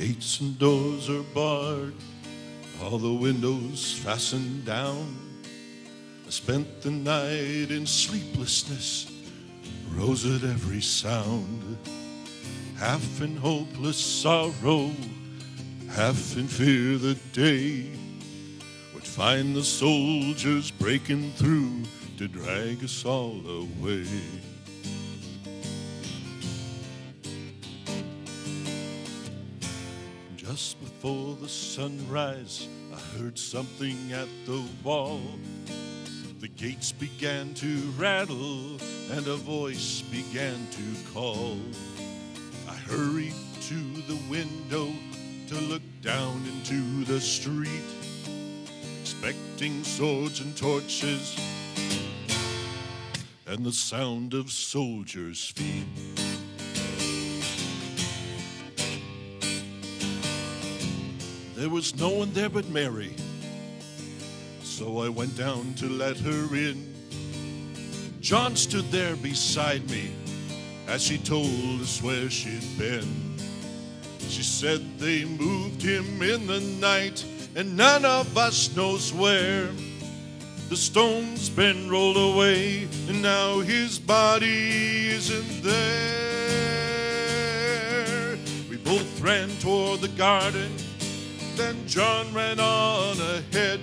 Gates and doors are barred, all the windows fastened down. I spent the night in sleeplessness, rose at every sound. Half in hopeless sorrow, half in fear the day would find the soldiers breaking through to drag us all away. Just before the sunrise, I heard something at the wall. The gates began to rattle and a voice began to call. I hurried to the window to look down into the street, expecting swords and torches and the sound of soldiers' feet. There was no one there but Mary, so I went down to let her in. John stood there beside me as she told us where she'd been. She said they moved him in the night and none of us knows where. The stone's been rolled away and now his body isn't there. We both ran toward the garden, then John ran on ahead.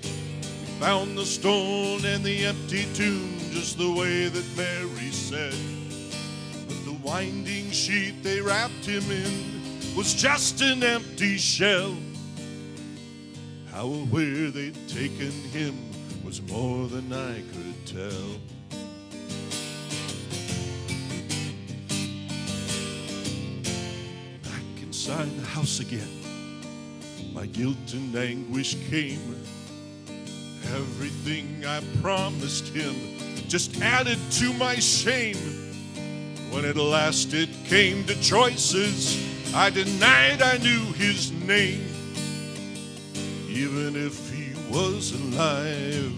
We found the stone and the empty tomb just the way that Mary said. But the winding sheet they wrapped him in was just an empty shell. How aware they'd taken him was more than I could tell. Back inside the house again, my guilt and anguish came. Everything I promised him just added to my shame. When at last it came to choices, I denied I knew his name. Even if he was alive,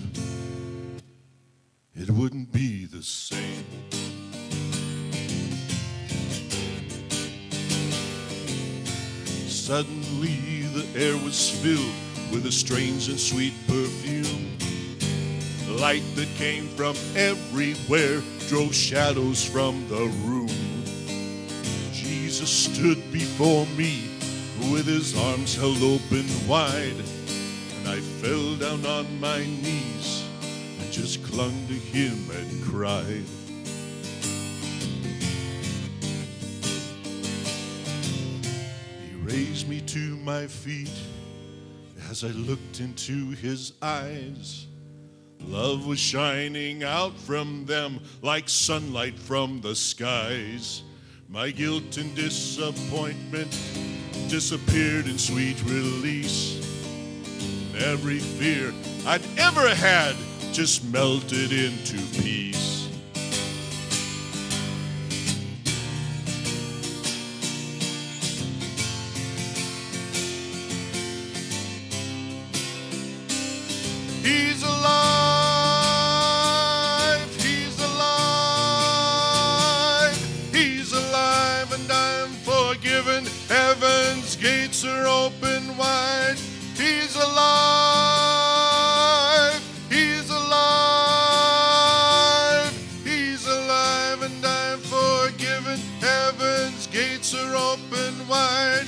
it wouldn't be the same. Suddenly the air was filled with a strange and sweet perfume. The light that came from everywhere drove shadows from the room. Jesus stood before me with his arms held open wide, and I fell down on my knees and just clung to him and cried. He raised me to my feet as I looked into his eyes. Love was shining out from them like sunlight from the skies. My guilt and disappointment disappeared in sweet release. And every fear I'd ever had just melted into peace. He's alive, he's alive, he's alive, and I'm forgiven. Heaven's gates are open wide. He's alive, he's alive, he's alive, and I'm forgiven. Heaven's gates are open wide.